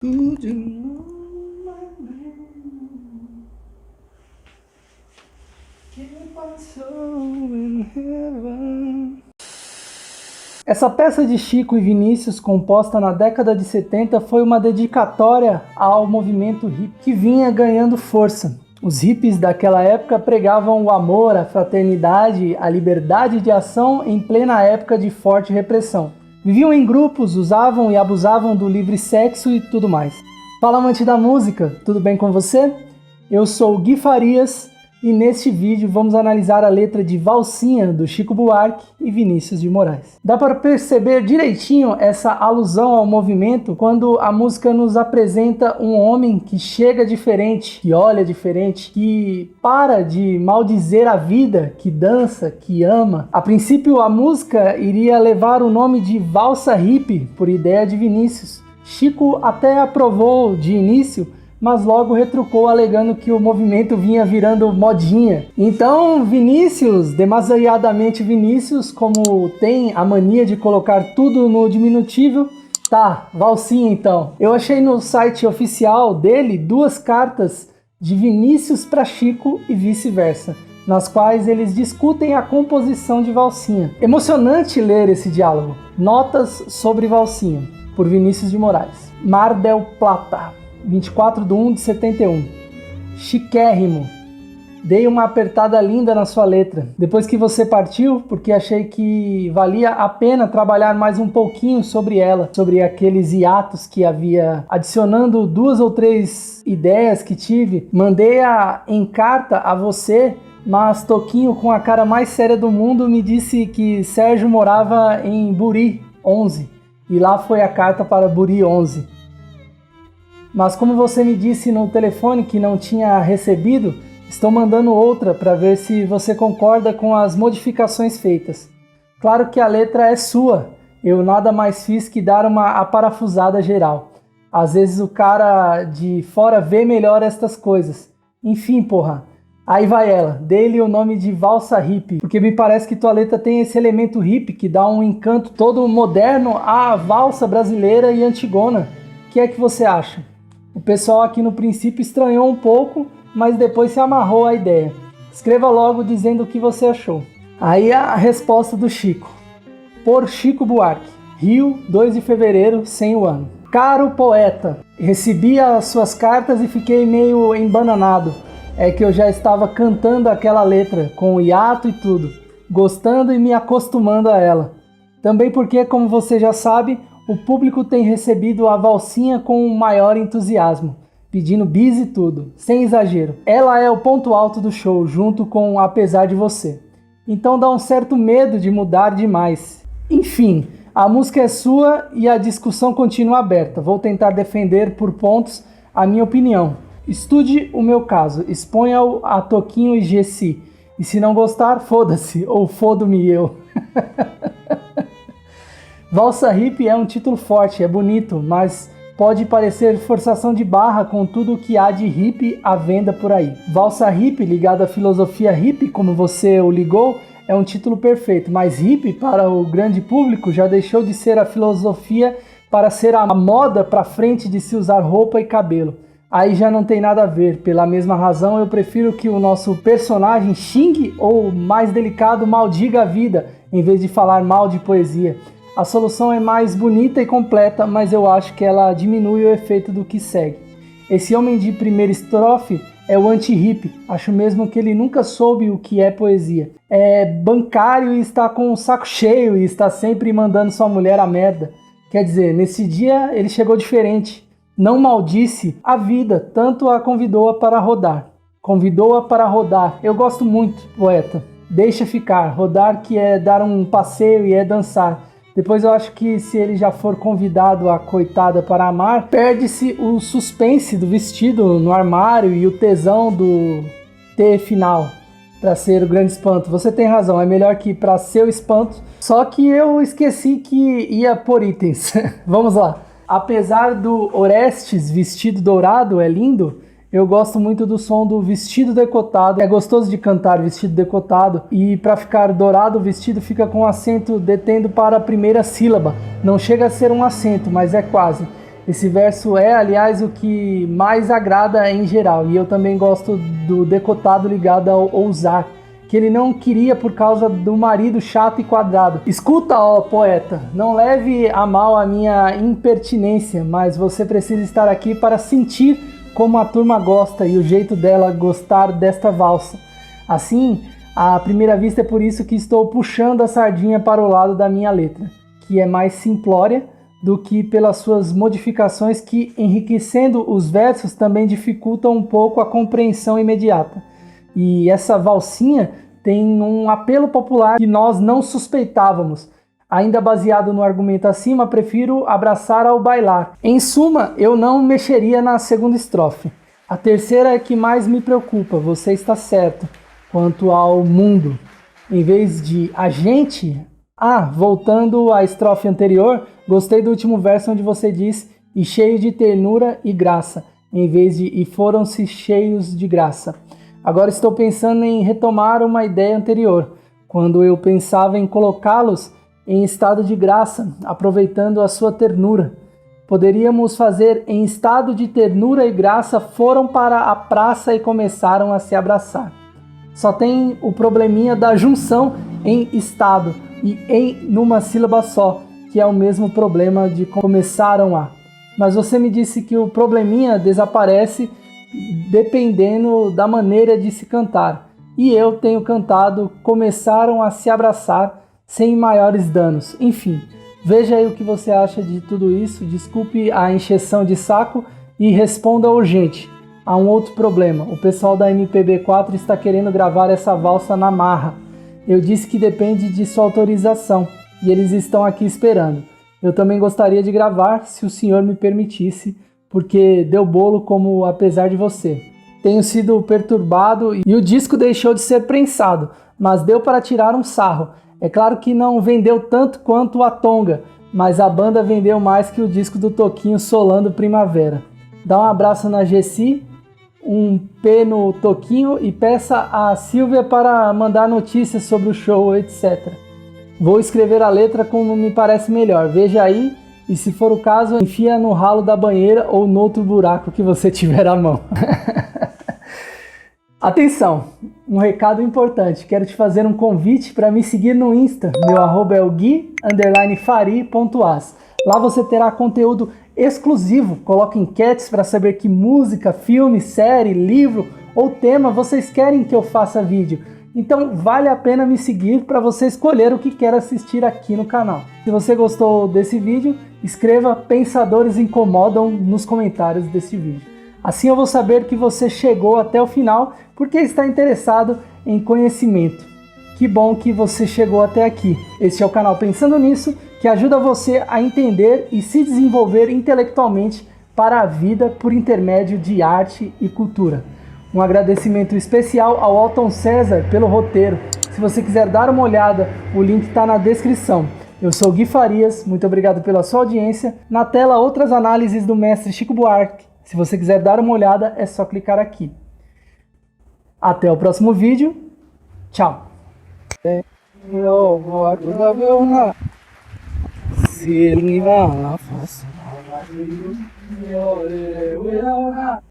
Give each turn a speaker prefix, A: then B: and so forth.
A: Would you know my name? Keep my soul in heaven. Essa peça de Chico e Vinícius, composta na década de 70, foi uma dedicatória ao movimento hippie que vinha ganhando força. Os hippies daquela época pregavam o amor, a fraternidade, a liberdade de ação em plena época de forte repressão. Viviam em grupos, usavam e abusavam do livre sexo e tudo mais. Fala, amante da música, tudo bem com você? Eu sou o Gui Farias e neste vídeo vamos analisar a letra de Valsinha do Chico Buarque e Vinícius de Moraes. Dá para perceber direitinho essa alusão ao movimento quando a música nos apresenta um homem que chega diferente, que olha diferente, que para de maldizer a vida, que dança, que ama. A princípio a música iria levar o nome de Valsa Hippie, por ideia de Vinícius. Chico até aprovou de início, mas logo retrucou alegando que o movimento vinha virando modinha. Então Vinícius, demasiadamente Vinícius, como tem a mania de colocar tudo no diminutivo, tá, Valsinha então. Eu achei no site oficial dele 2 cartas de Vinícius para Chico e vice-versa, nas quais eles discutem a composição de Valsinha. Emocionante ler esse diálogo. Notas sobre Valsinha, por Vinícius de Moraes. Mar del Plata, 24/1/71. Chiquérrimo. Dei uma apertada linda na sua letra. Depois que você partiu, porque achei que valia a pena trabalhar mais um pouquinho sobre ela, sobre aqueles hiatos que havia, adicionando 2 ou 3 ideias que tive. Mandei-a em carta a você, mas Toquinho, com a cara mais séria do mundo, me disse que Sérgio morava em Buri 11, e lá foi a carta para Buri 11. Mas como você me disse no telefone que não tinha recebido, estou mandando outra para ver se você concorda com as modificações feitas. Claro que a letra é sua, eu nada mais fiz que dar uma aparafusada geral. Às vezes o cara de fora vê melhor estas coisas. Enfim, porra. Aí vai ela, dei-lhe o nome de Valsa Hippie, porque me parece que tua letra tem esse elemento hippie que dá um encanto todo moderno à valsa brasileira e antigona. O que é que você acha? O pessoal aqui no princípio estranhou um pouco, mas depois se amarrou à ideia. Escreva logo dizendo o que você achou. Aí a resposta do Chico. Por Chico Buarque, Rio, 2 de fevereiro, sem o ano. Caro poeta, recebi as suas cartas e fiquei meio embananado. É que eu já estava cantando aquela letra, com o hiato e tudo, gostando e me acostumando a ela. Também porque, como você já sabe, o público tem recebido a Valsinha com o maior entusiasmo, pedindo bis e tudo, sem exagero. Ela é o ponto alto do show, junto com Apesar de Você. Então dá um certo medo de mudar demais. Enfim, a música é sua e a discussão continua aberta. Vou tentar defender por pontos a minha opinião. Estude o meu caso, exponha-o a Toquinho e Gessi. E se não gostar, foda-se, ou fodo-me eu. Valsa Hippie é um título forte, é bonito, mas pode parecer forçação de barra com tudo o que há de hippie à venda por aí. Valsa Hippie, ligado à filosofia hippie, como você o ligou, é um título perfeito, mas hippie para o grande público já deixou de ser a filosofia para ser a moda para frente de se usar roupa e cabelo. Aí já não tem nada a ver. Pela mesma razão, eu prefiro que o nosso personagem xingue ou, mais delicado, maldiga a vida, em vez de falar mal de poesia. A solução é mais bonita e completa, mas eu acho que ela diminui o efeito do que segue. Esse homem de primeira estrofe é o anti-hippie. Acho mesmo que ele nunca soube o que é poesia. É bancário e está com o saco cheio e está sempre mandando sua mulher a merda. Quer dizer, nesse dia ele chegou diferente. Não maldisse a vida, tanto a convidou-a para rodar. Convidou-a para rodar. Eu gosto muito, poeta. Deixa ficar. Rodar que é dar um passeio e é dançar. Depois eu acho que se ele já for convidado a coitada para amar, perde-se o suspense do vestido no armário e o tesão do T final, para ser o grande espanto. Você tem razão, é melhor que para seu espanto, só que eu esqueci que ia por itens. Vamos lá. Apesar do Orestes vestido dourado, é lindo, eu gosto muito do som do vestido decotado. É gostoso de cantar vestido decotado. E para ficar dourado, o vestido fica com o acento detendo para a primeira sílaba. Não chega a ser um acento, mas é quase. Esse verso é, aliás, o que mais agrada em geral. E eu também gosto do decotado ligado ao ousar, que ele não queria por causa do marido chato e quadrado. Escuta, ó poeta, não leve a mal a minha impertinência, mas você precisa estar aqui para sentir como a turma gosta e o jeito dela gostar desta valsa. Assim, à primeira vista é por isso que estou puxando a sardinha para o lado da minha letra, que é mais simplória do que pelas suas modificações que, enriquecendo os versos, também dificultam um pouco a compreensão imediata. E essa valsinha tem um apelo popular que nós não suspeitávamos. Ainda baseado no argumento acima, prefiro abraçar ao bailar. Em suma, eu não mexeria na segunda estrofe. A terceira é que mais me preocupa, você está certo, quanto ao mundo. Em vez de a gente... voltando à estrofe anterior, gostei do último verso onde você diz e cheio de ternura e graça, em vez de e foram-se cheios de graça. Agora estou pensando em retomar uma ideia anterior, quando eu pensava em colocá-los em estado de graça, aproveitando a sua ternura. Poderíamos fazer em estado de ternura e graça, foram para a praça e começaram a se abraçar. Só tem o probleminha da junção em estado e em numa sílaba só, que é o mesmo problema de começaram a. Mas você me disse que o probleminha desaparece dependendo da maneira de se cantar. E eu tenho cantado começaram a se abraçar sem maiores danos. Enfim, veja aí o que você acha de tudo isso. Desculpe a encheção de saco e responda urgente. Há um outro problema. O pessoal da MPB4 está querendo gravar essa valsa na marra. Eu disse que depende de sua autorização e eles estão aqui esperando. Eu também gostaria de gravar, se o senhor me permitisse, porque deu bolo como apesar de você. Tenho sido perturbado e o disco deixou de ser prensado, mas deu para tirar um sarro. É claro que não vendeu tanto quanto a Tonga, mas a banda vendeu mais que o disco do Toquinho Solando Primavera. Dá um abraço na Gessi, um P no Toquinho e peça a Silvia para mandar notícias sobre o show, etc. Vou escrever a letra como me parece melhor, veja aí, e se for o caso, enfia no ralo da banheira ou no outro buraco que você tiver à mão. Atenção, um recado importante, quero te fazer um convite para me seguir no Insta, meu arroba é o gui_fari.as. Lá você terá conteúdo exclusivo, coloco enquetes para saber que música, filme, série, livro ou tema vocês querem que eu faça vídeo. Então vale a pena me seguir para você escolher o que quer assistir aqui no canal. Se você gostou desse vídeo, escreva Pensadores Incomodam nos comentários desse vídeo. Assim eu vou saber que você chegou até o final porque está interessado em conhecimento. Que bom que você chegou até aqui. Este é o canal Pensando Nisso, que ajuda você a entender e se desenvolver intelectualmente para a vida por intermédio de arte e cultura. Um agradecimento especial ao Alton César pelo roteiro. Se você quiser dar uma olhada, o link está na descrição. Eu sou Gui Farias, muito obrigado pela sua audiência. Na tela, outras análises do mestre Chico Buarque. Se você quiser dar uma olhada, é só clicar aqui. Até o próximo vídeo. Tchau!